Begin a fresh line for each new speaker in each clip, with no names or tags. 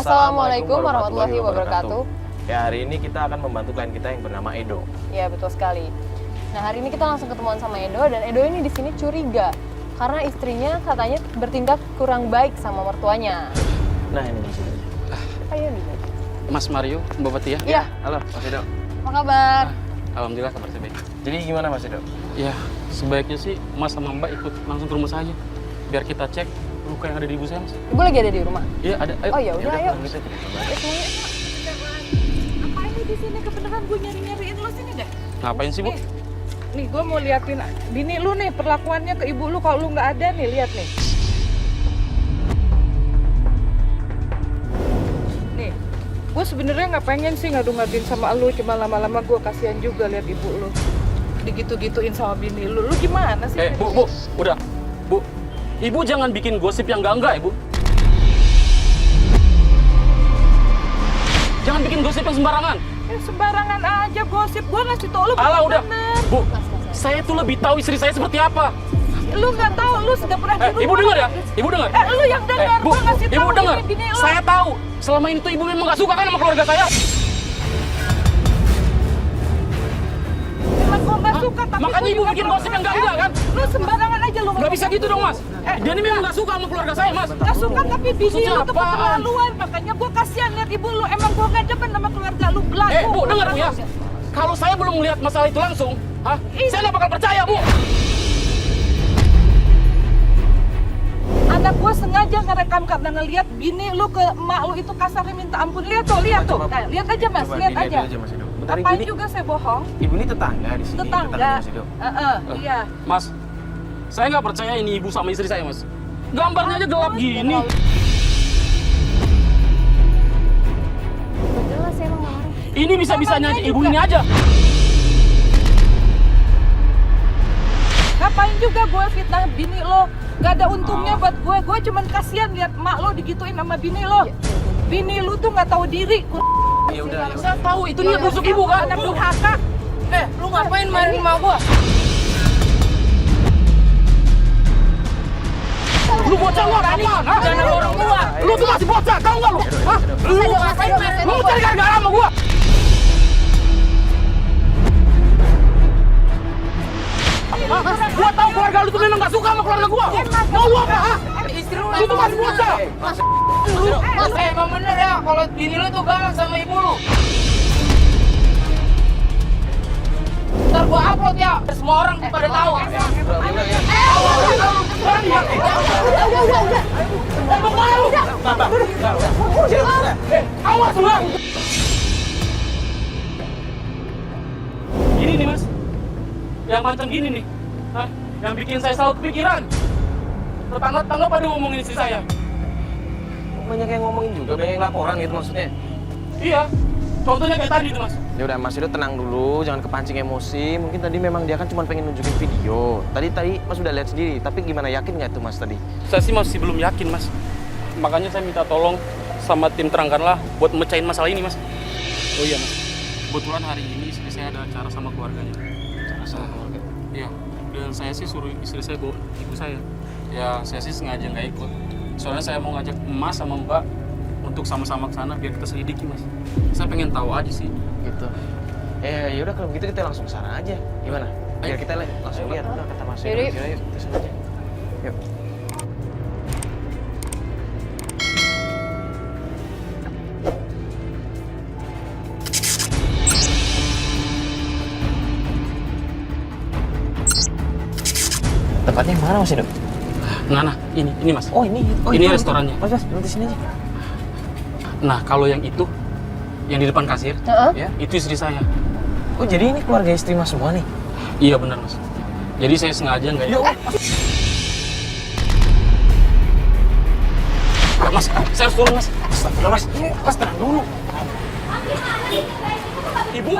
Assalamualaikum warahmatullahi wabarakatuh.
Ya, hari ini kita akan membantu klien kita yang bernama Edo.
Ya, betul sekali. Nah, hari ini kita langsung ketemuan sama Edo, dan Edo ini di sini curiga karena istrinya katanya bertindak kurang baik sama mertuanya.
Nah, ini maksudnya.
Ayo nih.
Mas Mario, Mbak Pati ya?
Iya.
Halo, Mas Edo.
Apa kabar?
Alhamdulillah kabar saya baik.
Jadi gimana Mas Edo?
Ya, sebaiknya sih Mas sama Mbak ikut langsung ke rumah saya. Biar kita cek luka yang ada di ibu saya, Mas.
Ibu lagi ada di rumah?
Iya, ada. Ayo.
Oh ya udah, ayo.
Kalau gitu kita coba.
Ayo semuanya.
Ngapain lu di sini? Kebenaran gue nyari-nyariin lu sini deh.
Ngapain sih, Bu?
Nih gue mau liatin bini lu nih perlakuannya ke ibu lu kalau lu nggak ada nih, lihat nih. Nih, gue sebenarnya nggak pengen sih ngadu-ngaduin sama lu, cuma lama-lama gue kasihan juga lihat ibu lu digitu-gituin sama bini lu. Lu gimana sih?
Bu, udah. Bu, Ibu jangan bikin gosip yang enggak, Ibu. Jangan bikin gosip yang sembarangan.
Sembarangan aja gosip, gue ngasih tau lu.
Alah, udah.
Bener.
Bu, saya tuh lebih tahu istri saya seperti apa.
Lu nggak tahu, lu sudah pernah di rumah.
Ibu dengar ya? Ibu dengar?
Lu yang dengar,
Bu,
gue ngasih tahu
Ibu dengar?
bini lu.
Saya tahu. Selama ini tuh Ibu memang nggak suka kan sama keluarga saya.
Emang gue nggak suka, tapi
Makanya
gua
Ibu
juga
bikin
nggak
gosip yang
suka.
enggak kan?
Lu sembarangan aja lu.
Nggak bisa gitu dong, Mas. Dia ini memang nggak suka sama keluarga saya, Mas.
Nggak suka, tapi bini
Maksudnya
lu tuh
apaan?
keterlaluan. Makanya gue kasihan lihat ibu lu. Emang gue nggak demen sama keluarga lu, belagu.
Bu, dengar Bu ya. Kalau saya belum melihat masalah itu langsung, saya nggak bakal percaya, Bu.
Anak gue sengaja ngerekam karena ngelihat bini lu ke emak lu itu kasarnya minta ampun. Lihat tuh, lihat tuh. Nah, lihat aja Mas,
Coba
lihat
dilihat
aja.
dulu Mas Edo. Bentar,
Ngapain
Ibu ini,
juga saya bohong?
Ibu ini tetangga di sini.
Tetangga.
Mas Edo.
Iya.
Mas, saya nggak percaya ini ibu sama istri saya, Mas. Gambarnya aja gelap gini.
Jelas ya emang kemarin.
Ini bisa-bisanya ibu ini aja.
Ngapain juga gue fitnah bini lo? Gak ada untungnya buat gue. Gue cuman kasihan lihat emak lo digituin sama bini lo. Bini lu tuh nggak tahu diri.
Ya udah, ya udah.
Saya tahu itu niat busuk ibu kan.
Anak durhaka. Lu ngapain main emak gue?
Lu bocah lu apaan? Hah?
Jangan orang tua.
Lu tuh masih bocah, tahu nggak lu? Hah? Lu cari gara-gara sama gua. Gua tahu keluarga lu tuh memang nggak suka sama keluarga gua. Mau lu apa? Hah? Lu tuh masih bocah.
Mas, emang bener ya kalau bini lu tuh galak sama ibu lu. Ntar gua upload ya, semua orang pada tahu.
Awas lu. Ini nih Mas, yang macam gini nih, hah? Yang bikin saya selalu kepikiran. Tetangga-tetangga pada ngomongin istri saya.
Banyak yang ngomongin juga, banyak yang laporan gitu maksudnya.
Iya, contohnya kayak tadi tuh Mas.
Ya udah Mas Edo tenang dulu, jangan kepancing emosi. Mungkin tadi memang dia kan cuma pengen nunjukin video. Tadi Mas udah lihat sendiri, tapi gimana, yakin nggak tuh Mas tadi?
Saya sih masih belum yakin Mas. Makanya saya minta tolong sama tim Terangkanlah buat mecahin masalah ini Mas. Oh iya Mas, kebetulan hari ini istri saya ada acara sama keluarganya.
Acara sama keluarga.
Iya, dan saya sih suruh istri saya bawa ibu saya. Ya, saya sih sengaja nggak ikut. Soalnya saya mau ngajak Mas sama Mbak untuk sama-sama ke sana biar kita selidiki Mas. Saya pengen tahu aja sih.
Gitu. Ya udah kalau begitu kita langsung ke sana aja. Gimana? Biar kita langsung lihat. Udah kata Mas Edo.
Yaudah,
Yuk, kita sana aja. Yuk. Tempatnya yang mana Mas Edo?
Nah, ini Mas.
Oh ini
Ini
itu.
restorannya.
Mas, berhenti sini aja.
Nah, kalau yang itu, yang di depan kasir,
Ya.
itu istri saya.
Oh jadi ini keluarga istri Mas semua nih?
Iya benar Mas. Jadi saya sengaja nggak ikut. Mas, saya harus turun Mas.
Astagfirullah Mas, ini Mas tenang dulu.
Ibu,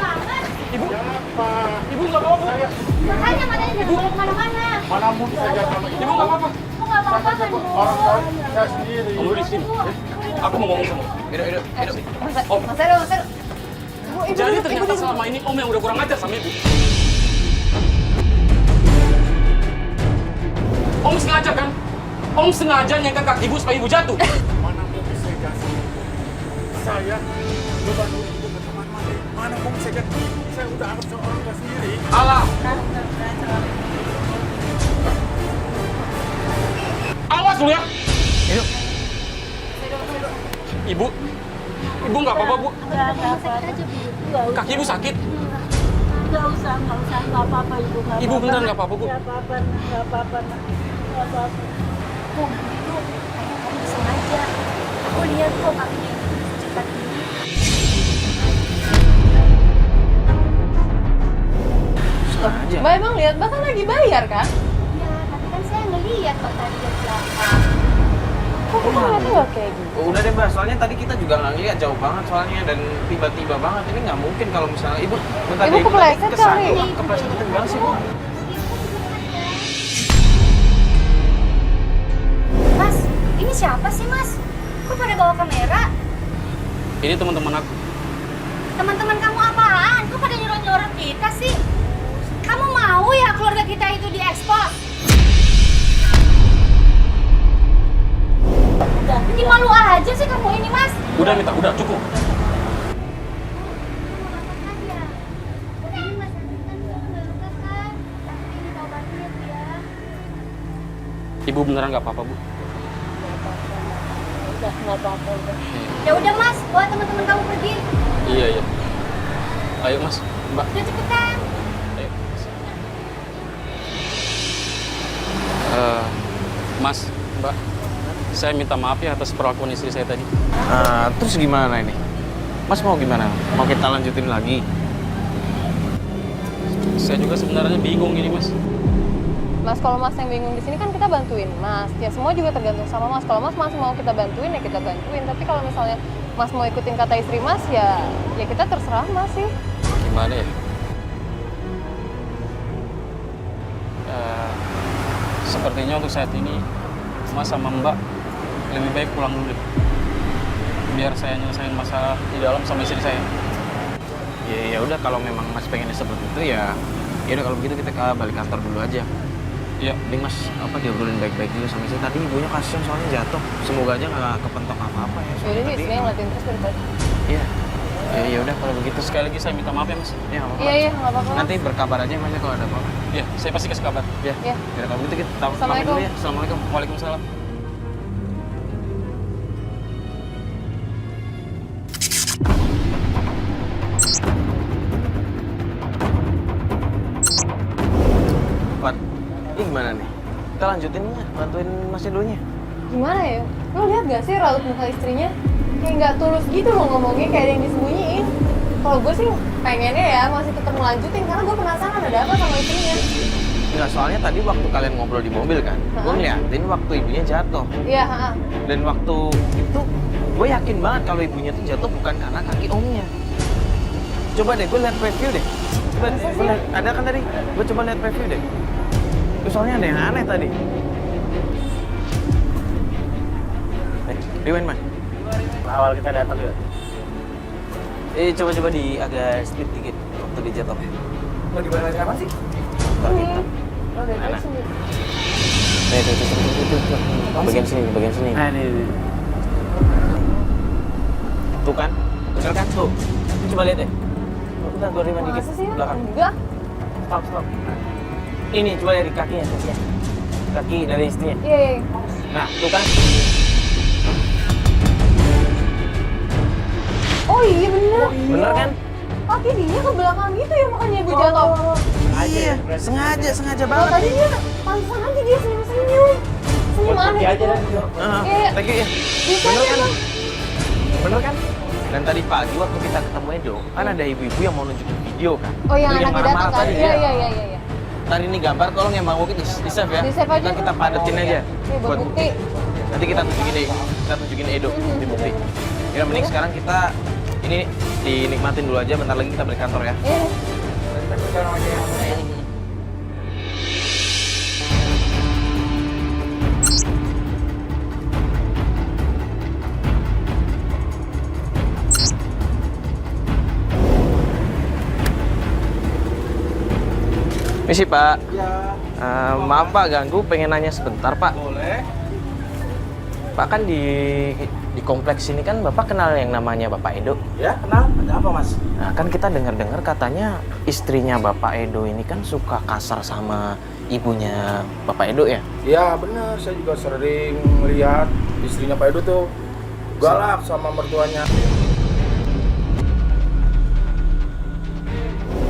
ibu nggak apa-apa.
Makanya matanya jangan balik kemana-mana.
Mana mungkin saja sama
Ibu nggak apa-apa.
Aku nggak apa-apa kan, Bu.
orang tua saya sendiri.
Kamu di sini. Aku mau ngomong sama.
Edo.
Mas Edo.
Jadi ternyata selama ini Om yang udah kurang ajar sama Ibu. Om sengaja kan? Om sengaja nyangka kaki Ibu supaya Ibu jatuh.
Mana mungkin saya kasih.
Saya coba nurut ibu ke kemana-mana. Mana mau saya kan? Saya udah anggap seorang tua sendiri.
Alah. Awas lu ya.
Edo.
Ibu. Ibu nggak apa-apa, Bu.
Enggak apa-apa.
Kaki ibu sakit.
Enggak usah, enggak apa-apa ibu. Nggak
Ibu
apa-apa.
beneran nggak apa-apa, Bu?
Nggak apa-apa, nggak apa-apa, Nak. Nggak apa-apa. Kok itu kamu sengaja. Aku lihat kok kakinya cepat ini.
Sengaja.
Mbak emang lihat, Mbak kan lagi bayar kan?
Iya, tapi kan saya ngeliat kok tadi di belakang.
Kok kita ngeliatnya nggak kayak gitu?
Oh, udah deh Mbak, soalnya tadi kita juga nggak ngeliat jauh banget soalnya dan tiba-tiba banget. Ini nggak mungkin kalau misalnya Ibu bentar
Ibu
deh, Ibu
kepleset
tadi kesana.
kali.
Kepleset itu gimana sih Bu?
Mas, ini siapa sih Mas? Kok pada bawa kamera?
Ini teman-teman aku.
Teman-teman kamu apaan? Kok pada nyuruh-nyuruh kita sih? Kamu mau ya keluarga kita itu diekspos? Bikin malu aja sih kamu ini, Mas.
Udah Mita, udah cukup. Ibu beneran nggak apa-apa, Bu?
Udah, nggak apa-apa udah. Ya udah Mas, bawa teman-teman kamu pergi.
Iya, iya. Ayo Mas, Mbak.
Udah cepetan.
Ayo. Mas, Mbak. Saya minta maaf ya atas perlakuan istri saya tadi.
Terus gimana ini? Mas mau gimana? Mau kita lanjutin lagi?
Saya juga sebenarnya bingung ini, Mas.
Mas, kalau Mas yang bingung di sini kan kita bantuin Mas. Ya semua juga tergantung sama Mas. Kalau Mas masih mau kita bantuin ya kita bantuin. Tapi kalau misalnya Mas mau ikutin kata istri Mas ya kita terserah Mas sih.
Gimana ya? Sepertinya untuk saat ini Mas sama Mbak lebih baik pulang dulu deh. Biar saya nyelesain masalah di dalam sama istri saya.
Ya udah kalau memang Mas pengennya seperti itu ya udah kalau begitu kita balik kantor dulu aja.
Iya.
Mending Mas diobrolin baik-baik dulu sama istri. Tadi ibunya kasihan soalnya jatuh. Semoga aja nggak kepentok apa-apa ya.
Yaudah sih, istrinya ngeliatin terus dari tadi.
Iya. Ya udah kalau begitu
Sekali lagi saya minta maaf ya, Mas.
Ya, nggak apa-apa.
Iya, nggak apa-apa. Mas.
Nanti berkabar aja Mas ya kalau ada apa-apa.
Iya, saya pasti kasih kabar.
Ya.
Iya.
Ya kalau begitu kita pamit
Assalamualaikum.
dulu ya. Assalamualaikum.
Waalaikumsalam.
Pat, ini gimana nih? Kita lanjutin nggak? Bantuin Mas Edonya?
Gimana ya? Lo lihat gak sih raut muka istrinya? Kayak nggak tulus gitu loh ngomongnya, kayak ada yang disembunyiin. Kalau gue sih pengennya ya masih tetap melanjutin karena gue penasaran ada apa sama istrinya.
Enggak, soalnya tadi waktu kalian ngobrol di mobil kan, gue ngeliatin waktu ibunya jatuh.
Iya,
Dan waktu itu, gue yakin banget kalau ibunya tuh jatuh bukan karena kaki omnya. Coba deh, gue liat review deh. Coba deh, gue liat, ada kan tadi? Gue coba liat review deh. Terus soalnya ada yang aneh tadi. Rewind, Man.
Awal kita datang ya.
Coba-coba di agak split dikit waktu dia jatuh.
Mau di bagian apa sih?
Ntar kita. Mana? Nih, tuh. Bagian sini.
Nah, ini.
Tuh kan? Bener kan? Tuh. Coba lihat deh. Bentar, gue rewind dikit.
masa sih?
Belakang.
Enggak.
Stop. Ini coba dari kakinya. Kaki dari istrinya.
Iya.
Nah, tuh kan?
Oh iya bener.
Bener kan?
Kaki dia ke belakang gitu ya makanya gue jatuh.
Iya, sengaja
Kalau
banget.
tadi dia pantesan aja dia senyum-senyum. Senyum aneh
aja
gitu.
dan
Iya.
Thank you ya.
Bisa
Bener
aja
kan?
Bang.
Bener kan? Dan tadi pagi waktu kita ketemu Edo, kan ada ibu-ibu yang mau nunjukin video kan?
Oh yang
Itu
anaknya datang
marah-marah
kan?
tadi,
Iya.
ya. Tadi ini gambar, tolong yang mau di save ya.
Di save aja.
Ntar kita padetin aja.
Iya, buat bukti.
Nanti kita tunjukin Edo di bukti. Ya mending sekarang kita ini dinikmatin dulu aja, bentar lagi kita balik kantor ya.
Iya.
Misi Pak. Maaf Pak, ganggu, pengen nanya sebentar Pak.
Boleh.
Pak kan di di kompleks ini kan Bapak kenal yang namanya Bapak Edo.
Ya, kenal. Ada apa, Mas?
Nah, kan kita dengar-dengar katanya istrinya Bapak Edo ini kan suka kasar sama ibunya Bapak Edo ya?
Iya, benar. Saya juga sering lihat istrinya Pak Edo tuh galak sama mertuanya.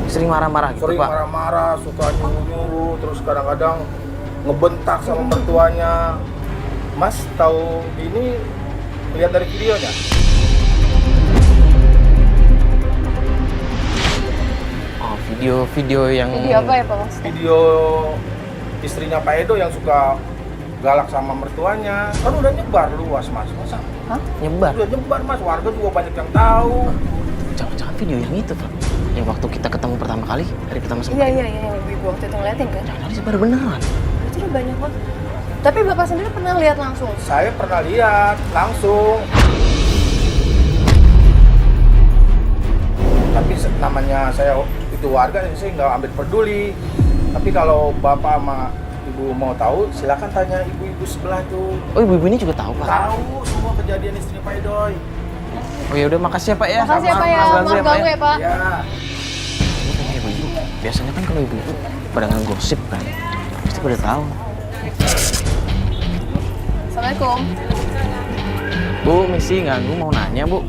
Sering marah-marah gitu,
Sering
Pak?
marah-marah, suka nyuruh-nyuruh, terus kadang-kadang ngebentak sama mertuanya. Mas tahu ini lihat dari videonya?
Oh, video yang...
Video apa ya Pak Mas?
Video istrinya Pak Edo yang suka galak sama mertuanya. Kan udah nyebar luas, Mas. Masa?
nyebar?
Udah nyebar, Mas. Warga juga banyak yang tahu.
Jangan-jangan video yang itu, Pak? Yang waktu kita ketemu pertama kali, hari pertama sama
Iya, yang ibu waktu itu ngeliatin kan?
Jangan disebar beneran.
Itu udah banyak banget. Tapi Bapak sendiri pernah lihat langsung?
Saya pernah lihat langsung. Tapi namanya saya itu warga, saya nggak ambil peduli. Tapi kalau bapak sama ibu mau tahu, silakan tanya ibu-ibu sebelah tuh.
Oh, ibu-ibu ini juga tahu, Pak?
Tahu semua kejadian istri Pak Edoy.
Oh ya udah, makasih ya, Pak ya.
Makasih ya Pak ya, maaf ganggu ya Pak.
Ya.
Ini kan ibu-ibu. Biasanya kan kalau ibu-ibu pada ngegosip kan, pasti pada tahu.
Assalamualaikum.
Bu, misi ganggu mau nanya, Bu.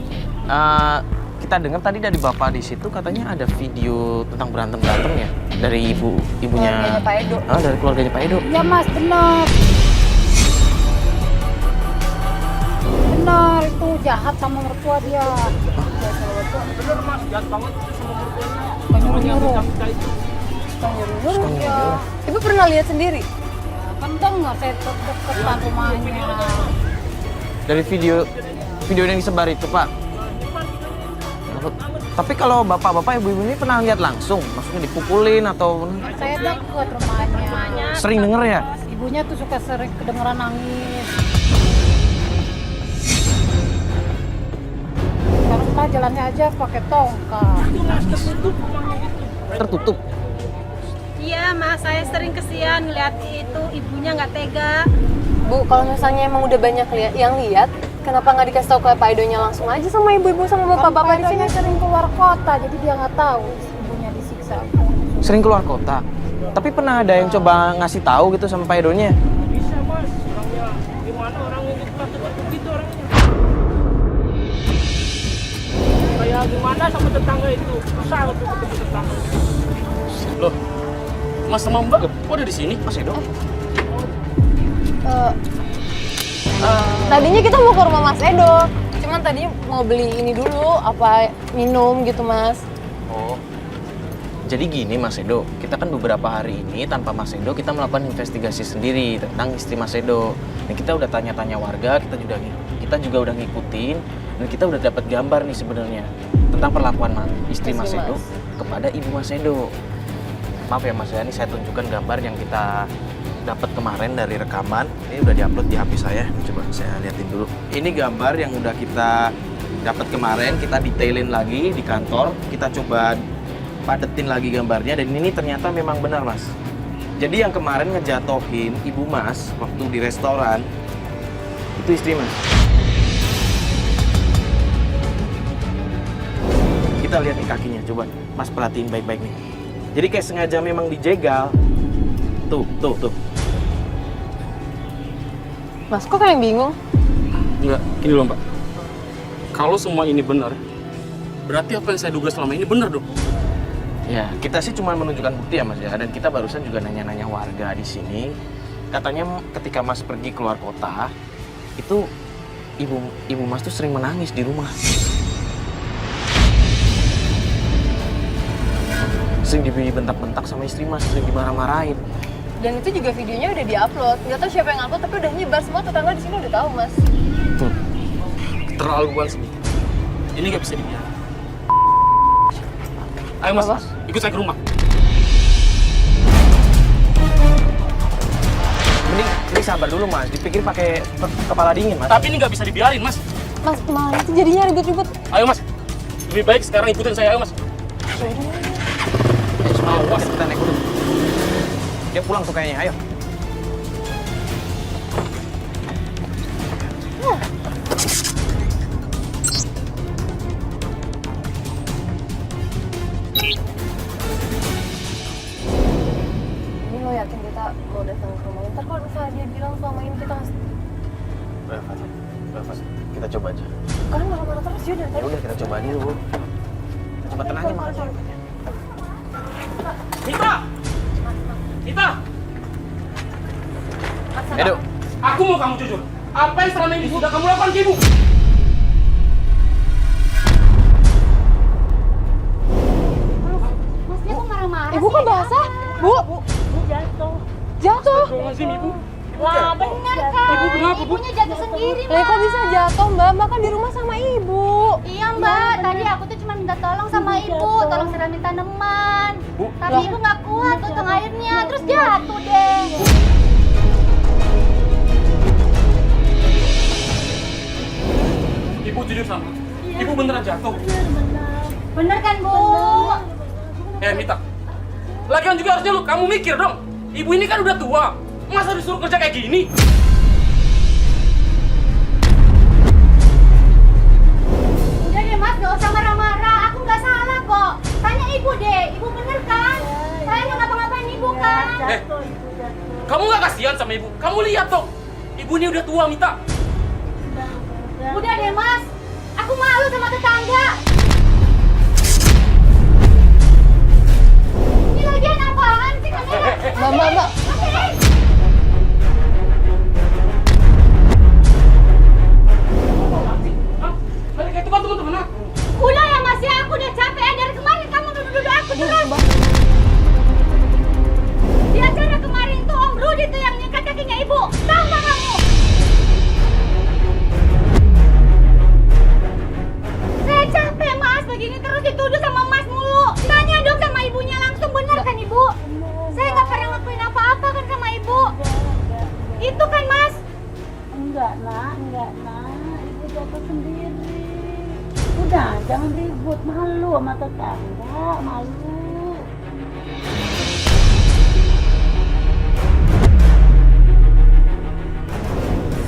Kita dengar tadi dari Bapak di situ katanya ada video tentang berantem ya dari ibunya
Keluarganya Pak Edo.
Dari keluarganya Pak Edo.
Ya Mas, benar. Benar, itu jahat sama mertua dia.
Bener Mas, jahat banget itu sama mertuanya.
Nyuruh-nyuruh.
Nyuruh-nyuruh.
Iya.
Ibu pernah lihat sendiri?
Kan dengar saya deketan rumahnya.
Dari video yang disebar itu, Pak. Tapi kalau bapak-bapak, ibu-ibu ini pernah lihat langsung? Maksudnya dipukulin atau...
Saya dekat rumahnya.
Sering denger ya?
Ibunya tuh suka sering kedengeran nangis. Kalau rumah jalannya aja pakai tongkat.
Tertutup.
Iya mas, saya sering kesian ngeliat itu ibunya nggak tega.
Bu, kalau misalnya emang udah banyak yang lihat, kenapa nggak dikasih tahu ke Pak Edonya langsung aja sama ibu-ibu sama bapak-bapak di sini?
Kan sering keluar kota, jadi dia nggak tahu ibunya disiksa.
Sering keluar kota. Tapi pernah ada yang coba ngasih tahu gitu sama Pak Edonya?
Bisa Mas, orangnya gimana orangnya gitu Mas, begitu orangnya. Kayak gimana sama tetangga itu, susah untuk ketemu tetangga.
Loh, Mas sama Mbak, kok ada di sini?
Mas Edo?
Tadinya kita mau ke rumah Mas Edo, cuman tadinya mau beli ini dulu, apa minum gitu Mas.
Oh, jadi gini Mas Edo, kita kan beberapa hari ini tanpa Mas Edo kita melakukan investigasi sendiri tentang istri Mas Edo. Dan kita udah tanya-tanya warga, kita juga udah ngikutin, dan kita udah dapat gambar nih sebenarnya tentang perlakuan istri Mas Edo kepada ibu Mas Edo. Maaf ya Mas ya, ini saya tunjukkan gambar yang kita dapat kemarin dari rekaman. Ini udah diupload di HP saya. Coba saya liatin dulu. Ini gambar yang udah kita dapat kemarin, kita detailin lagi di kantor. Kita coba padetin lagi gambarnya, dan ini ternyata memang benar Mas. Jadi yang kemarin ngejatohin ibu Mas waktu di restoran itu istri Mas. Kita lihat nih kakinya, coba Mas perhatiin baik-baik nih. Jadi kayak sengaja memang dijegal. Tuh.
Mas, kok kayak bingung?
Enggak, gini loh Mbak. Kalau semua ini benar, berarti apa yang saya duga selama ini benar dong?
Ya, kita sih cuma menunjukkan bukti ya Mas ya. Dan kita barusan juga nanya-nanya warga di sini. Katanya ketika Mas pergi keluar kota, itu ibu Mas tuh sering menangis di rumah. Sering dibentak-bentak sama istri Mas, sering dimarah-marahin.
Dan itu juga videonya udah diupload. Nggak tahu siapa yang upload, tapi udah nyebar semua tetangga di sini udah tahu Mas.
Terlaluan sedikit. Ini nggak bisa dibiarkan. Ayo Mas,
Apa?
ikut saya ke rumah.
Mending sabar dulu Mas, dipikir pakai kepala dingin Mas.
Tapi ini nggak bisa dibiarin Mas.
Mas, malah itu jadinya ribut-ribut.
Ayo Mas, lebih baik sekarang ikutin saya, ayo Mas.
Awas, kita naik dulu. Dia pulang tuh kayaknya, ayo.
kita mau datang ke rumahnya. Ntar kalau misalnya dia bilang selama ini kita
Reva, kita coba aja.
kan marah-marah terus ya dari
Ya udah kita coba aja dulu. Kita coba tenangin makanya.
Mita! Mita!
Edo,
Aku mau kamu jujur. Apa yang selama ini sudah kamu lakukan ke ibu?
Mas dia kok marah-marah
ibu kok basah? Bu,
jatuh.
jatuh.
Astagfirullahaladzim, ibu.
Lah bener kan.
Ibu kenapa, Bu?
Ibunya jatuh sendiri,
Lah kok bisa jatuh mbak? Mbak kan di rumah sama ibu.
Iya mbak, tadi aku tuh cuma minta tolong sama ibu, tolong siramin tanaman.
Bu.
Tapi ibu nggak kuat tutup airnya, terus jatuh deh.
Ibu jujur sama. Ibu beneran jatuh.
Bener kan bu?
Mita. Lagian juga harusnya kamu mikir dong. Ibu ini kan udah tua. Masa disuruh kerja kayak gini?
Udah deh mas, gak usah marah-marah. Aku nggak salah kok. Tanya ibu deh, ibu bener kan? Saya nggak ngapa-ngapain ibu kan?
Kamu nggak kasihan sama ibu? Kamu lihat dong. Ibu ini udah tua, Mita.
Udah deh mas, aku malu sama tetangga. Ini lagian apaan sih kamu?
Mbak.
Hah? Mereka itu kan teman-teman aku.
Udah ya mas ya, aku udah capek ya. Dari kemarin kamu duduk-duduk aku terus. Di acara kemarin tuh Om Rudi tuh yang nyikat kakinya ibu. Tahu nggak kamu? Saya capek mas, begini terus dituduh sama mas mulu. Tanya dong sama ibunya langsung, bener kan ibu? Saya nggak pernah ngelakuin apa-apa kan sama ibu. Itu kan mas?
Enggak nak. Ibu jatuh sendiri. Udah, jangan ribut. Malu sama tetangga, malu.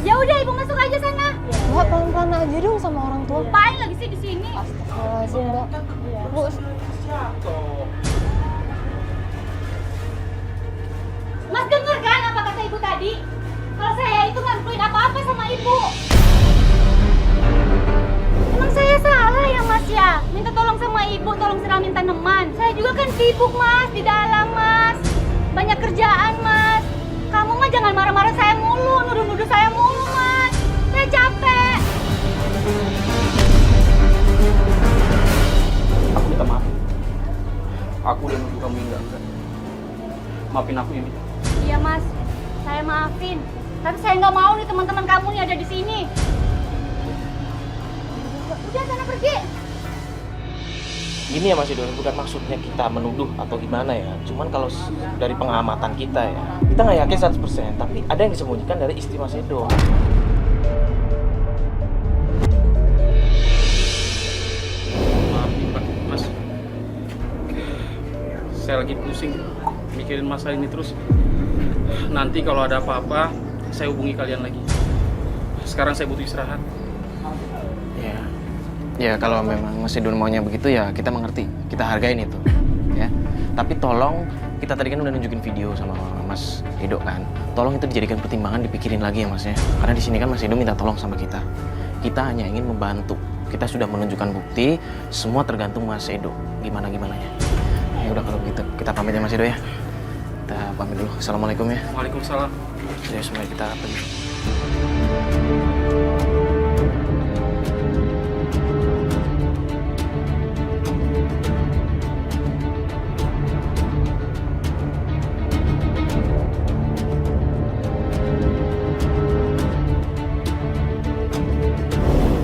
Ya udah ibu masuk aja sana.
Mbak pelan-pelan aja dong sama orang tua.
Ngapain lagi sih di sini?
Astagfirullahaladzim mbak. Bu,
Mas denger kan apa kata ibu tadi? Kalau saya itu nggak ngelakuin apa-apa sama ibu. Emang saya salah ya mas ya? Minta tolong sama ibu, tolong siramin tanaman. Saya juga kan sibuk mas, di dalam mas. Banyak kerjaan mas. Kamu mah jangan marah-marah saya mulu, nuduh-nuduh saya mulu mas. Saya capek.
Aku minta maaf. Aku udah nuduh kamu yang enggak. Maafin aku ya, Mita.
Iya mas, saya maafin. Tapi saya nggak mau nih teman-teman kamu nih ada di sini. Udah sana pergi.
Gini ya Mas Edo, bukan maksudnya kita menuduh atau gimana ya. Cuman kalau dari pengamatan kita ya, kita nggak yakin 100%, tapi ada yang disembunyikan dari istri Mas Edo.
Maaf nih Pak, Mas. Saya lagi pusing mikirin masalah ini terus. Nanti kalau ada apa-apa, saya hubungi kalian lagi. Sekarang saya butuh istirahat.
Ya kalau memang Mas Edo maunya begitu ya kita mengerti, kita hargain itu, ya. Tapi tolong, kita tadi kan udah nunjukin video sama Mas Edo kan. Tolong itu dijadikan pertimbangan, dipikirin lagi ya Mas ya. Karena di sini kan Mas Edo minta tolong sama kita. Kita hanya ingin membantu. Kita sudah menunjukkan bukti, semua tergantung Mas Edo. Gimana-gimananya. Ya udah kalau begitu, kita pamit ya Mas Edo ya. Kita pamit dulu. Assalamualaikum ya.
Waalaikumsalam.
Ya semoga kita pergi.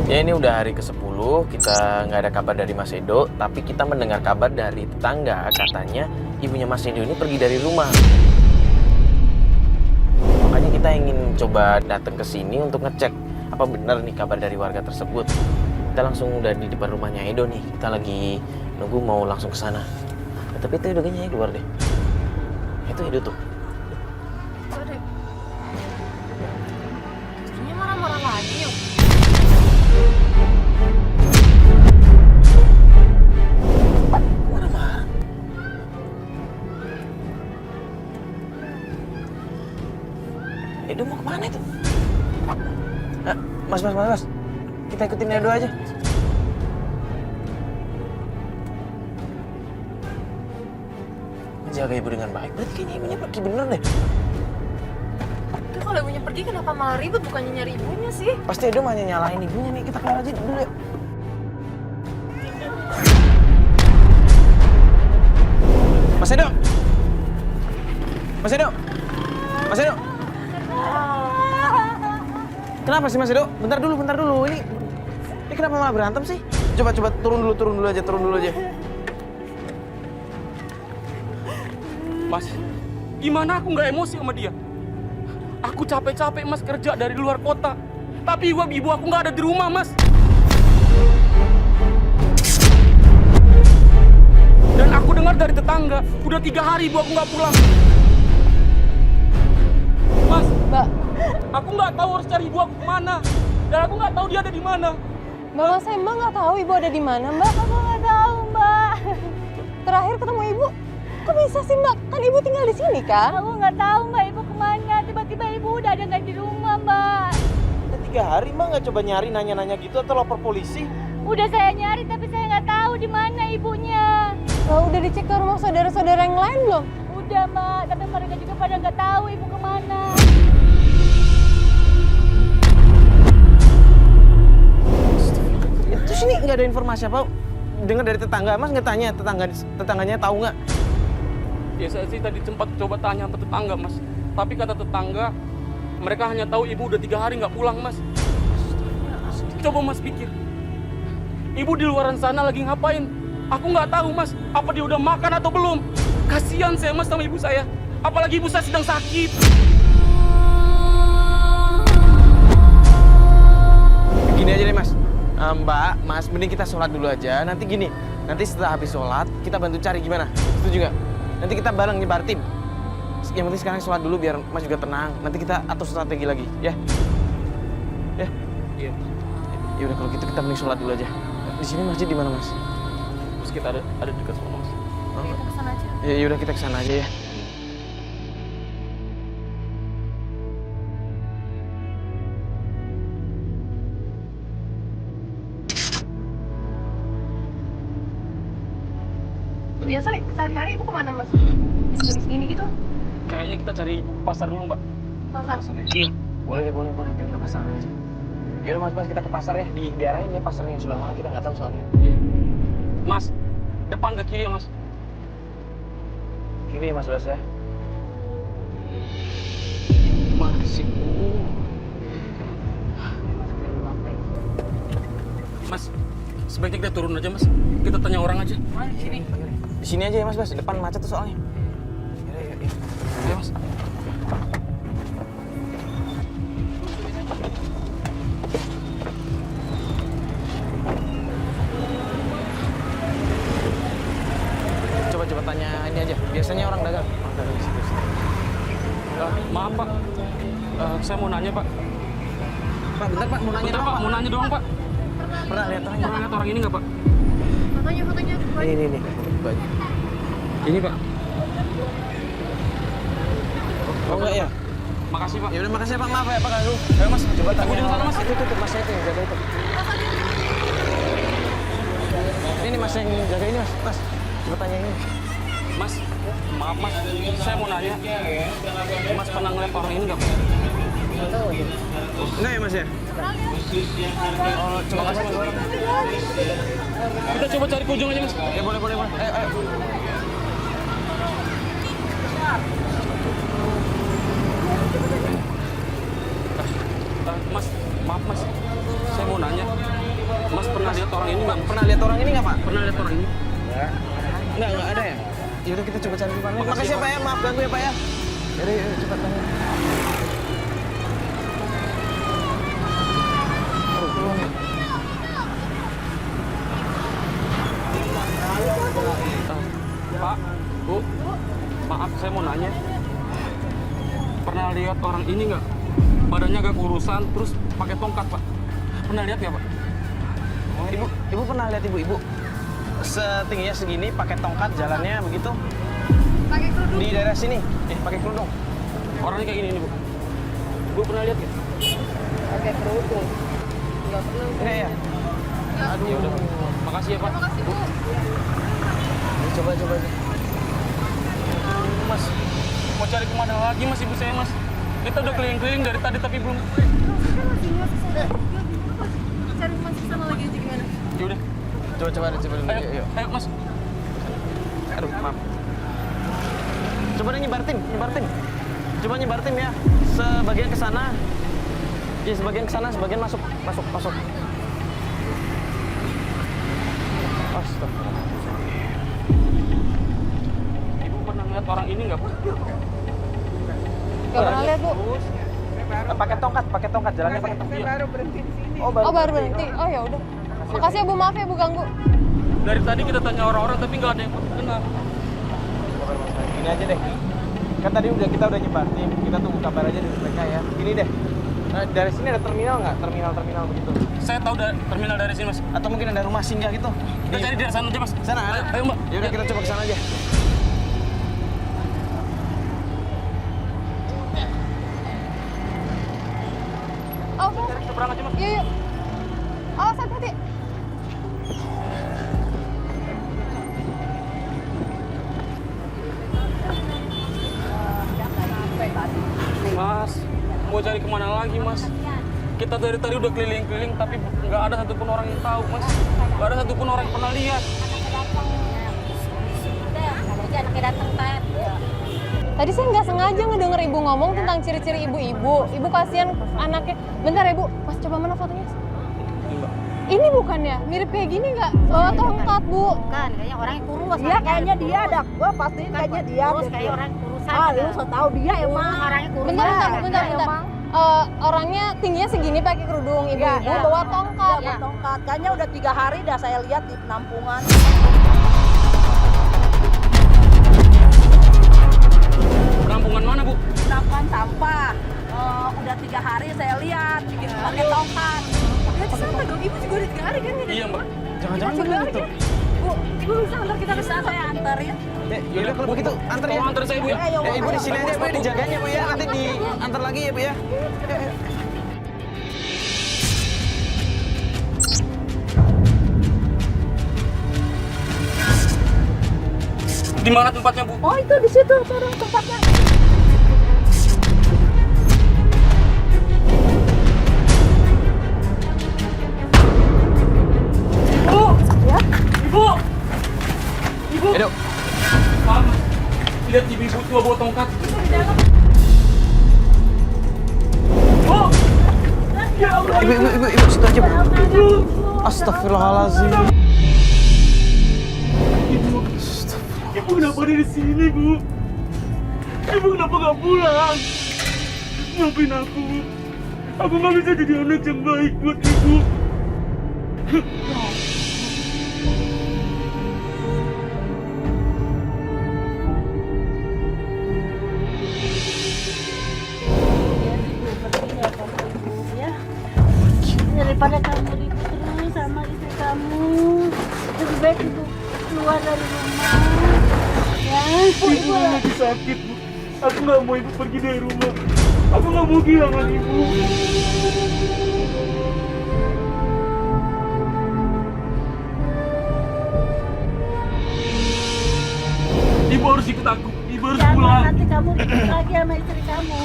Ya ini udah hari ke-10, kita nggak ada kabar dari Mas Edo, tapi kita mendengar kabar dari tetangga, katanya ibunya Mas Edo ini pergi dari rumah. Makanya kita ingin coba datang ke sini untuk ngecek apa benar nih kabar dari warga tersebut. Kita langsung udah di depan rumahnya Edo nih, kita lagi nunggu mau langsung ke sana. Ya, tapi itu Edo kayaknya keluar deh. Itu Edo tuh.
istrinya marah-marah lagi yuk.
Mas. Kita ikutin Edo aja. Jaga ibu dengan baik. Berarti kayaknya ibunya pergi bener deh.
Itu kalau ibunya pergi kenapa malah ribut bukannya nyari ibunya sih?
Pasti Edo mau nyalahin ibunya nih. Kita keluar aja dulu ya. Mas Edo. Kenapa sih Mas Edo? Bentar dulu. Ini kenapa malah berantem sih? Coba turun dulu aja.
Mas, gimana aku nggak emosi sama dia? Aku capek-capek Mas kerja dari luar kota. Tapi ibu aku nggak ada di rumah Mas. Dan aku dengar dari tetangga, udah 3 hari ibu aku nggak pulang. Mas,
Mbak,
aku nggak tahu harus cari ibu aku kemana. Dan aku nggak tahu dia ada di mana.
Mbak, saya emang nggak tahu ibu ada di mana, Mbak.
Aku nggak tahu, Mbak.
Terakhir ketemu ibu, kok bisa sih, Mbak? Kan ibu tinggal di sini, kan?
Aku nggak tahu, Mbak, ibu kemana. Tiba-tiba ibu udah ada nggak di rumah, Mbak.
Udah 3 hari Mbak nggak coba nyari nanya-nanya gitu atau lapor polisi?
Udah saya nyari, tapi saya nggak tahu di mana ibunya.
Lah, udah dicek ke rumah saudara-saudara yang lain belum?
Udah, Mbak, tapi mereka juga pada nggak tahu ibu kemana.
Terus ini nggak ada informasi apa? Dengar dari tetangga, Mas nggak tanya tetangganya tahu nggak?
Ya saya sih tadi sempat coba tanya ke tetangga Mas. Tapi kata tetangga, mereka hanya tahu ibu udah 3 hari nggak pulang Mas. Coba Mas pikir, ibu di luaran sana lagi ngapain? Aku nggak tahu Mas, apa dia udah makan atau belum? Kasihan saya Mas sama ibu saya, apalagi ibu saya sedang sakit.
Gini aja deh Mas, Mbak, Mas, mending kita sholat dulu aja. Nanti gini, nanti setelah habis sholat kita bantu cari gimana? Setuju nggak? Nanti kita bareng nyebar tim. Yang penting sekarang sholat dulu biar Mas juga tenang. Nanti kita atur strategi lagi, ya? Ya?
Iya.
Ya udah kalau gitu kita mending sholat dulu aja. Di sini masjid di mana Mas?
Terus kita ada dekat sana Mas.
Kita kesana aja.
Ya udah kita kesana aja ya.
Biasa sehari-hari ibu kemana, Mas? Jam segini gitu?
Kayaknya kita cari pasar dulu Mbak.
Pasar?
Iya.
Boleh. Kita ke pasar aja. Yaudah Mas, kita ke pasar ya. Di daerah ini pasarnya yang sebelah mana kita nggak tahu soalnya.
Mas, depan ke kiri ya Mas.
Kiri Mas Bas ya.
Masih. Mas, sebaiknya kita turun aja Mas. Kita tanya orang aja.
Sini.
Di sini aja ya Mas Bas, depan macet tuh soalnya. Yaudah.
Ayo Mas.
Coba tanya ini aja. Biasanya orang dagang di situ.
Maaf Pak, saya mau nanya Pak.
Pak, bentar Pak, mau nanya
Bentar
doang,
Pak, mau nanya doang Pak.
Pernah lihat orang
Pernah lihat orang ini nggak Pak?
Fotonya.
Ini. Baju.
Ini Pak.
Oh enggak ya?
Makasih Pak.
Ya udah makasih ya Pak, maaf ya Pak ganggu. Ayo Mas, coba tanya.
Aku di sana, Mas.
Itu Mas itu yang jaga itu. Ini Mas yang jaga ini Mas. Coba tanya ini.
Mas, maaf Mas, saya mau nanya. Mas pernah ngeliat orang ini nggak Pak?
Enggak ya Mas ya? Oh, coba kasih Mas orang.
Kita coba cari ke ujung aja Mas.
Ya boleh. Ayo.
Mas, maaf Mas, saya mau nanya. Mas pernah lihat orang ini nggak?
Pernah lihat orang ini nggak Pak?
Pernah lihat orang ini?
Enggak ada ya? Yaudah kita coba cari di mana. Makasih ya Pak ya, maaf ganggu ya Pak ya. Yaudah, cepat tanya.
Pak, Bu, maaf saya mau nanya. Pernah lihat orang ini nggak? Badannya agak kurusan, terus pakai tongkat Pak. Pernah lihat nggak Pak?
Ibu pernah lihat ibu? Setingginya segini, pakai tongkat, jalannya begitu.
Pakai kerudung.
Di daerah sini, pakai kerudung.
Orangnya kayak gini nih Bu. Bu pernah lihat nggak?
Pakai kerudung.
nggak perlu.
Ini ya. Aduh.
Ya udah, makasih ya Pak.
Makasih Bu.
Coba aja.
Mas, mau cari kemana lagi Mas ibu saya Mas? Kita udah keliling-keliling dari tadi tapi belum.
Cari Mas di sana lagi aja gimana?
Ya udah,
Coba dulu.
ayo Mas.
Aduh, maaf. Coba deh nyebar tim. Coba nyebar tim ya. Sebagian ke sana. Ya, sebagian ke sana, sebagian masuk. Astagfirullah.
Ibu pernah ngeliat orang ini nggak Bu?
Gak pernah lihat Bu.
Pakai tongkat, jalannya pakai tongkat.
Baru berhenti di sini.
Oh,
Oh baru berhenti. Oh ya udah. Makasih ya Bu, maaf ya Bu ganggu.
Dari tadi kita tanya orang-orang tapi nggak ada yang kenal.
Gini aja deh. Kan tadi kita udah nyebar tim. Kita tunggu kabar aja dari mereka ya. Gini deh. Dari sini ada terminal nggak? Terminal begitu.
Saya tahu terminal dari sini Mas.
Atau mungkin ada rumah singgah gitu.
Kita cari dari sana aja Mas.
Sana ada.
Ayo Mbak.
Ya udah kita coba ke sana aja.
Oh,
Cari seberang aja Mas.
yuk. Oh, hati-hati.
Mas, mau cari kemana lagi Mas? Kita dari tadi udah keliling-keliling tapi nggak ada satupun orang yang tahu Mas. Nggak ada satupun orang yang pernah lihat.
Tadi saya nggak sengaja ngedenger ibu ngomong tentang ciri-ciri ibu-ibu. Ibu kasihan anaknya. Bentar ya Bu, Mas coba mana fotonya? Ini bukan ya? Mirip kayak gini nggak? Bawa tongkat Bu.
Kan kayaknya orang yang kurus.
Dia kayaknya dia ada. Gua pastiin kayaknya dia.
Kurus kayak orang kurusan.
Ah, lu so tahu dia emang.
Orangnya kurus.
Bentar. Orangnya tingginya segini pakai kerudung. Ibu-ibu bawa tongkat.
Dia bertongkat. Kayaknya udah 3 hari dah saya lihat di penampungan.
Penampungan mana Bu?
Penampungan sampah. Udah 3 hari saya lihat bikin pakai tongkat.
Berarti sama dong, ibu juga udah 3 hari kan?
Iya Mbak.
Jangan-jangan bener itu.
Bu, ibu bisa antar kita ke
Bisa
sana.
saya anterin.
Ya udah kalau begitu antar ya.
Tolong antar saya Bu ya.
Ya ibu di sini aja Bu, dijaganya Bu ya. Nanti diantar lagi ya Bu ya. Yuk.
Di mana tempatnya Bu?
Oh, itu di situ turun tempatnya.
Ibu.
Edo.
Pak, lihat ibu-ibu tua bawa tongkat. Bu. Ya Allah.
Ibu, situ aja Bu. Astagfirullahaladzim.
Ibu kenapa ada di sini, Bu? Ibu kenapa nggak pulang? Maafin aku, Bu. Aku nggak bisa jadi anak yang baik buat Ibu.
Daripada kamu ribut terus sama istri kamu, lebih baik ibu keluar dari rumah. Ya,
Ibu lagi sakit, Bu. Aku nggak mau Ibu pergi dari rumah. Aku nggak mau kehilangan Ibu. Ibu harus ikut aku. Ibu harus
jangan
pulang.
nanti kamu ribut lagi sama istri kamu.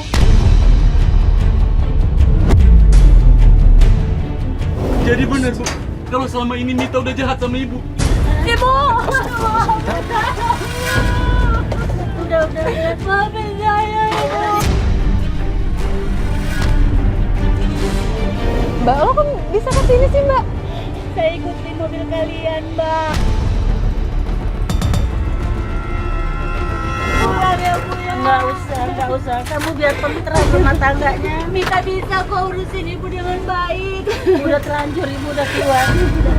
Jadi benar, Bu. Kalau selama ini Mita udah jahat sama Ibu.
Ibu, udah, maafin saya, Ibu.
Mbak, lo kok bisa kesini sih Mbak?
Saya ikutin mobil kalian, Mbak. Pulang ya, Bu ya. Enggak usah. Kamu biar tenteram rumah tangganya. Mita bisa kok urusin Ibu dengan baik. Udah terlanjur, Ibu udah keluar.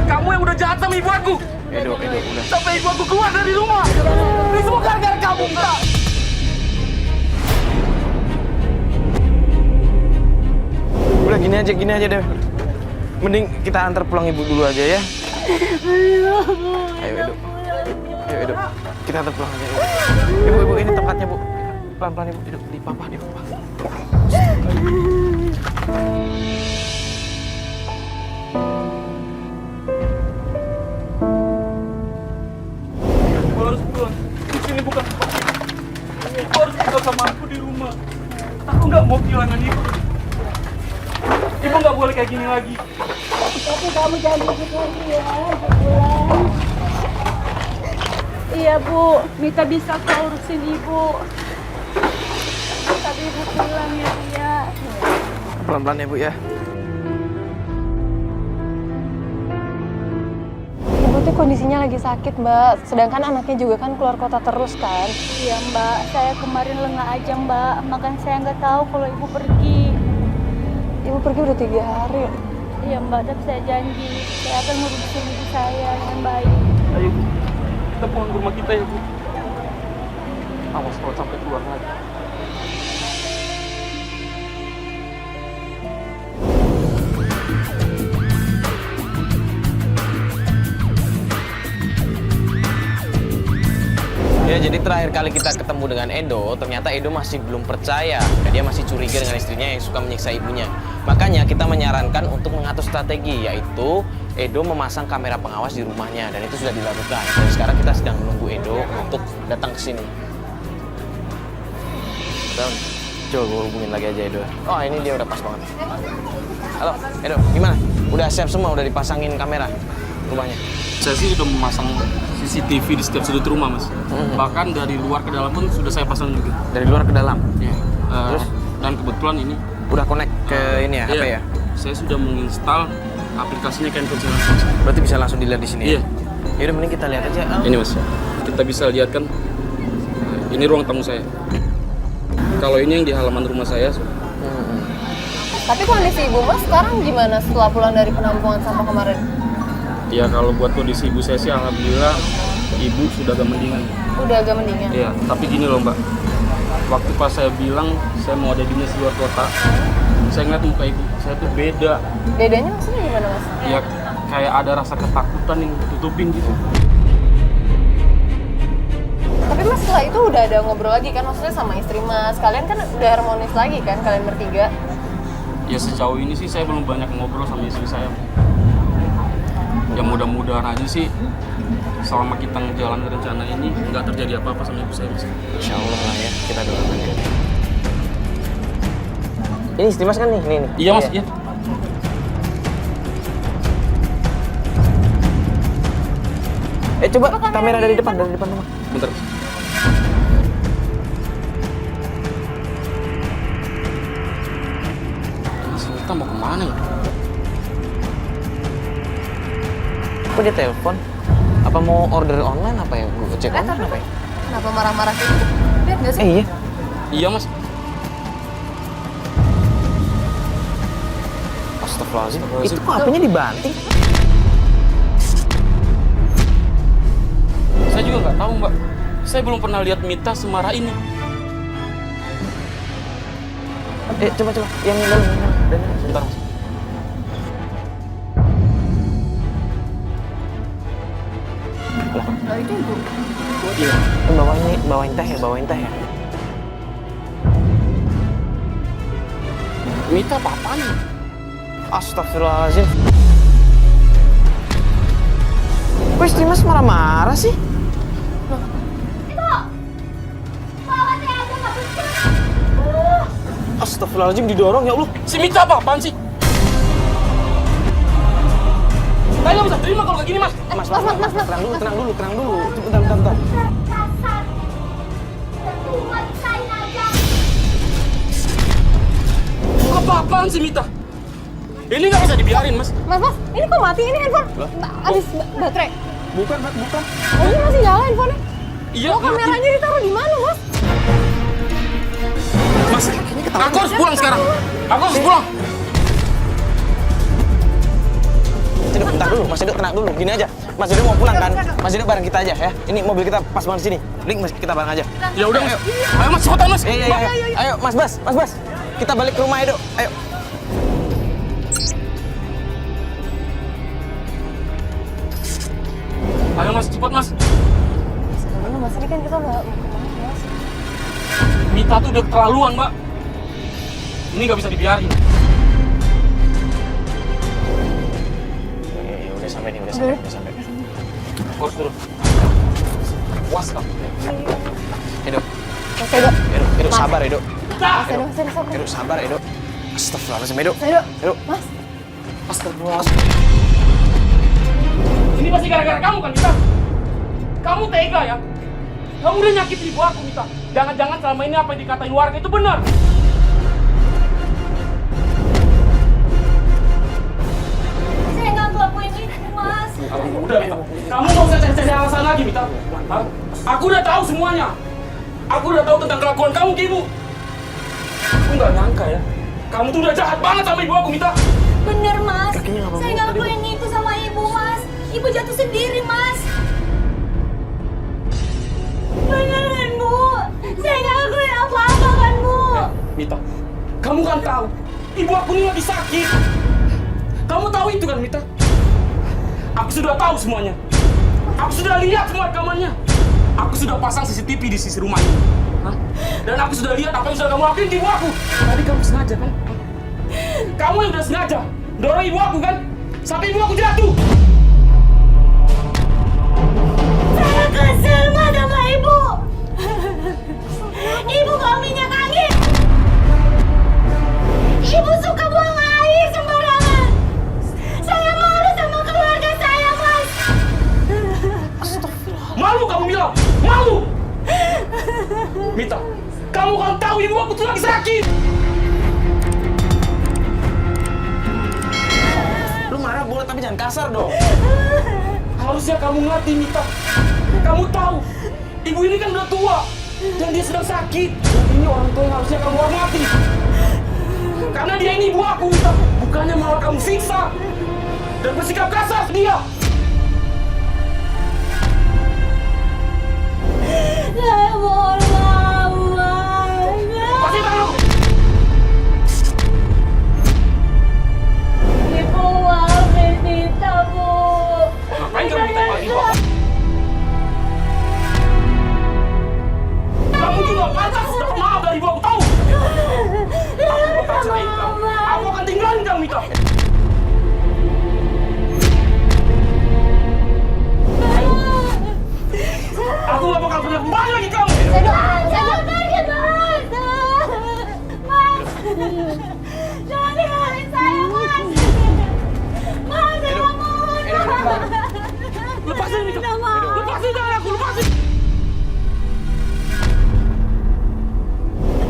Kamu yang udah jahat sama Ibu aku.
Edo, udah.
Sampai Ibu aku keluar dari rumah. Ini semua gara-gara kamu, Mbak.
Udah gini aja deh. Mending kita antar pulang Ibu dulu aja ya. Ayo Edo. Ayo Edo. Kita antar pulang aja. Ibu, ini tempatnya Bu. Pelan-pelan Ibu, duduk di papa.
sini bukan tempat ibu. Ibu harus tinggal sama aku di rumah. Aku nggak mau kehilangan ibu. Ibu nggak boleh kayak gini lagi.
Tapi kamu jangan begitu lagi ya, Ibu pulang. Iya Bu, Mita bisa kok urusin Ibu. Tapi Ibu pulang ya Bu ya.
Pelan-pelan ya Bu ya.
Ibu tuh kondisinya lagi sakit, Mbak. Sedangkan anaknya juga kan keluar kota terus kan.
Iya Mbak, saya kemarin lengah aja Mbak, makanya saya nggak tahu kalau Ibu pergi.
Ibu pergi udah 3 hari.
Iya Mbak, tapi saya janji saya akan ngurusin ibu saya dengan baik.
Ayo Bu, kita pulang ke rumah kita ya Bu. Awas kalau sampai keluar lagi.
Ya, jadi terakhir kali kita ketemu dengan Edo, ternyata Edo masih belum percaya. Dia masih curiga dengan istrinya yang suka menyiksa ibunya. Makanya kita menyarankan untuk mengatur strategi, yaitu Edo memasang kamera pengawas di rumahnya, dan itu sudah dilakukan. Dan sekarang kita sedang menunggu Edo untuk datang ke sini. Coba gue hubungin lagi aja Edo. Oh, ini dia udah pas banget. Halo, Edo, gimana? Udah siap semua, udah dipasangin kamera rumahnya?
Saya sih sudah memasang CCTV di setiap sudut rumah, Mas. Bahkan dari luar ke dalam pun sudah saya pasang juga.
Dari luar ke dalam?
Ya.
Terus?
Dan kebetulan ini
Udah connect ke ini ya, HP
iya,
ya?
saya sudah menginstal aplikasinya Cancun.
Berarti bisa langsung dilihat di sini
Iya.
ya? Yaudah, mending kita lihat aja.
Ini Mas, kita bisa lihat kan, ini ruang tamu saya. Kalau ini yang di halaman rumah saya.
Tapi kondisi Ibu Mas sekarang gimana setelah pulang dari penampungan sampah kemarin?
Ya kalau buat kondisi ibu saya sih alhamdulillah ibu sudah agak mendingan.
Udah agak mendingan?
Iya, tapi gini loh Mbak. Waktu pas saya bilang saya mau ada dinas di luar kota, saya ngeliat muka ibu, saya tuh beda.
Bedanya maksudnya gimana Mas?
Ya kayak ada rasa ketakutan yang ditutupin gitu.
Tapi Mas setelah itu udah ada ngobrol lagi kan, maksudnya sama istri Mas. Kalian kan udah harmonis lagi kan, kalian bertiga?
Ya sejauh ini sih saya belum banyak ngobrol sama istri saya. Ya mudah-mudahan aja sih selama kita ngejalanin rencana ini nggak terjadi apa-apa sama ibu saya, Mas.
Insya Allah lah ya, kita doakan ya. Ini istri Mas kan nih? Nih.
Iya Mas, iya.
Coba kamera dari depan rumah.
Bentar, Mas. Mas, kita mau kemana ya?
Kok dia telepon? Apa mau order online apa ya? Gue cek online apa ya?
Kenapa marah-marah kayak gitu? Lihat nggak sih?
Iya.
Iya Mas.
Astagfirullahaladzim. Itu kok HP-nya dibanting?
Saya juga nggak tahu Mbak. Saya belum pernah lihat Mita semarah ini.
Coba. Yang dalam.
Bentar Mas.
Oh, itu Ibu.
Iya.
Bawain teh ya.
Mita apa-apaan nih?
Astagfirullahaladzim. Kok istri Mas marah-marah sih? Astagfirullahaladzim, didorong ya Allah.
Si Mita apa-apaan sih? Saya nggak bisa terima kalau kayak gini Mas.
Mas, tenang dulu. Bentar.
Apa-apaan sih Mita? Ini nggak bisa dibiarin Mas.
Mas, ini kok mati ini handphone? Habis baterai.
Bukan.
Oh, ini masih nyala handphonenya?
Iya.
Oh, kameranya ditaruh di mana, Mas?
Mas, aku harus pulang sekarang. Aku harus pulang.
Bentar dulu, Mas Edo tenang dulu. Gini aja, Mas Edo mau pulang kan? Mas Edo bareng kita aja ya. Ini mobil kita pas banget sini. Link, Mas, kita bareng aja.
Ya udah Mas. Ayo Mas, cepetan Mas.
Iya. Ayo, Mas Bas. Kita balik ke rumah Edo. Ayo.
Ayo Mas, cepat Mas.
Sebenarnya Mas, ini kan kita nggak mau kemana, Mas.
Mita tuh udah keterlaluan, Mbak. Ini nggak bisa dibiarin.
Ya, udah sampai nih.
Aku harus turun.
Awas kamu. Edo,
Mas Edo.
Edo sabar Edo.
Mas Edo, Mas Edo, sabar.
Edo sabar Edo. Astagfirullahaladzim Edo.
Mas Edo.
Edo.
Mas.
Astagfirullahaladzim.
Ini pasti gara-gara kamu kan, Mita? Kamu tega ya? Kamu udah nyakitin ibu aku, Mita. Jangan-jangan selama ini apa yang dikatain warga itu benar.
Saya nggak ngelakuin itu, Mas.
Udah, Mita. Kamu nggak usah cari-cari alasan lagi, Mita. Hah? Aku udah tahu semuanya. Aku udah tahu tentang kelakuan kamu ke ibu. Aku nggak nyangka ya. Kamu tuh udah jahat banget sama ibu aku, Mita.
Bener, Mas.
Kakinya nggak
Saya
mau
nggak
tadi,
ngelakuin itu sama ibu, Mas. Ibu jatuh sendiri, Mas. Beneran, Bu. Saya nggak ngelakuin apa-apa kan, Bu.
Mita, kamu kan tahu ibu aku ini lagi sakit. Kamu tahu itu kan, Mita? Aku sudah tahu semuanya. Aku sudah lihat semua rekamannya. Aku sudah pasang CCTV di sisi rumah ini. Hah? Dan aku sudah lihat apa yang sudah kamu lakuin di ibu aku. Tadi kamu sengaja kan? Kamu yang udah sengaja dorong ibu aku kan? Sampai ibu aku jatuh.
Saya kesel, Mas, sama ibu. Ibu bawa minyak angin. Ibu suka buang air sembarangan. Saya malu sama keluarga saya, Mas.
Malu kamu bilang? Malu? Mita, kamu kan tahu ibu aku tuh lagi sakit.
Lu marah boleh tapi jangan kasar dong.
Harusnya kamu ngerti, Mita. Kamu tahu, ibu ini kan udah tua dan dia sedang sakit. Dan ini orang tua yang harusnya kamu hormati. Karena dia ini ibu aku, Mita. Bukannya malah kamu siksa dan bersikap kasar ke dia.
Saya mohon maaf, Mas.
Pasti tahu.
Ibu maafin Nita, Bu.
Ngapain kamu minta maaf ibu aku? Kamu juga pantas dapat maaf dari ibu aku, tahu? Aku bakal cerain kamu. Aku akan tinggalin kamu, Mita. Aku gak bakal pernah kembali lagi kamu.
Jangan pergi, Mas. Mas. Jangan tinggalin saya, Mas. Mas, saya mohon, Mas.
Lepasin, Mita. Lepasin tangan aku, lepasin.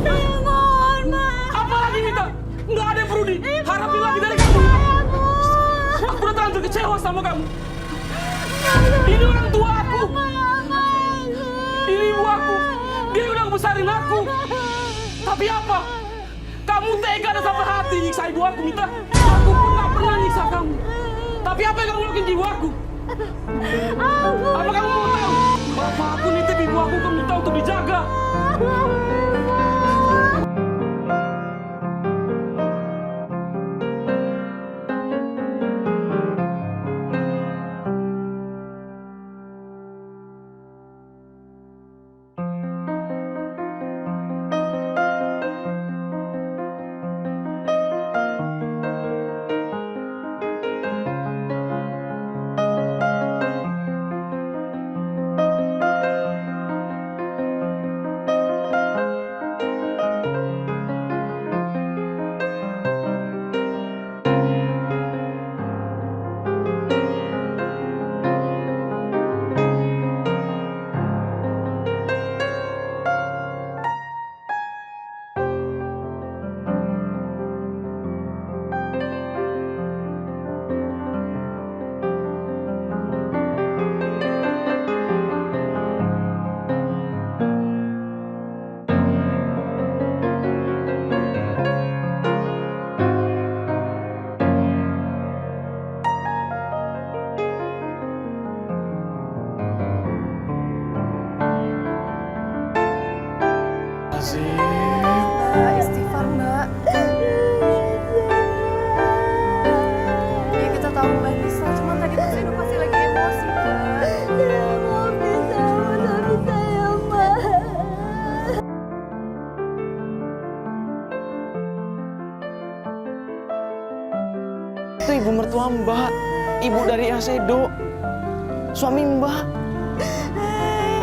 Saya mohon, Mas.
Apa lagi, Mita? Nggak ada yang perlu diharapin lagi dari kamu. Aku udah terlanjur kecewa sama kamu. Ini orang tua aku. Ini ibu aku. Dia udah ngebesarin aku. Tapi apa? Kamu tega dan sampai hati nyiksa ibu aku, Mita. Aku pun nggak pernah nyiksa kamu. Tapi apa yang kamu lakuin di ibu aku? Apa kamu mau tahu? Bapak aku nitip ibu aku ke Mita untuk dijaga.
Mbak, istighfar, Mbak. Ya kita tahu Mbak bisa, cuma tadi tuh Edo pasti lagi emosi, Mbak.
Saya mau bisa sama saya, Mbak.
Itu ibu mertua Mbak, ibu dari Asedo, suami Mbak.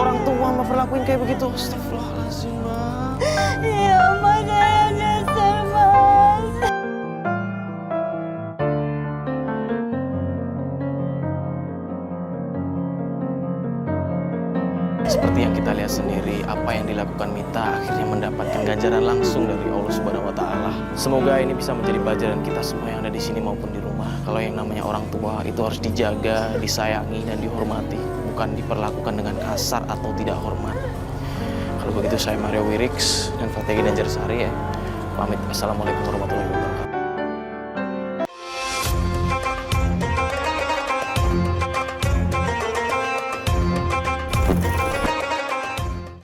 Orang tua Mbak perlakuin kayak begitu. Astagfirullahaladzim, Mbak.
Iya, Mas, saya nyesel, Mas.
Seperti yang kita lihat sendiri, apa yang dilakukan Mita akhirnya mendapatkan ganjaran langsung dari Allah Subhanahu wa Ta'ala. Semoga ini bisa menjadi pelajaran kita semua yang ada di sini maupun di rumah. Kalau yang namanya orang tua itu harus dijaga, disayangi, dan dihormati, bukan diperlakukan dengan kasar atau tidak hormat. Kalau begitu saya Mario Wirix dan Fategi Danjarsari ya. Pamit. Assalamualaikum warahmatullahi wabarakatuh.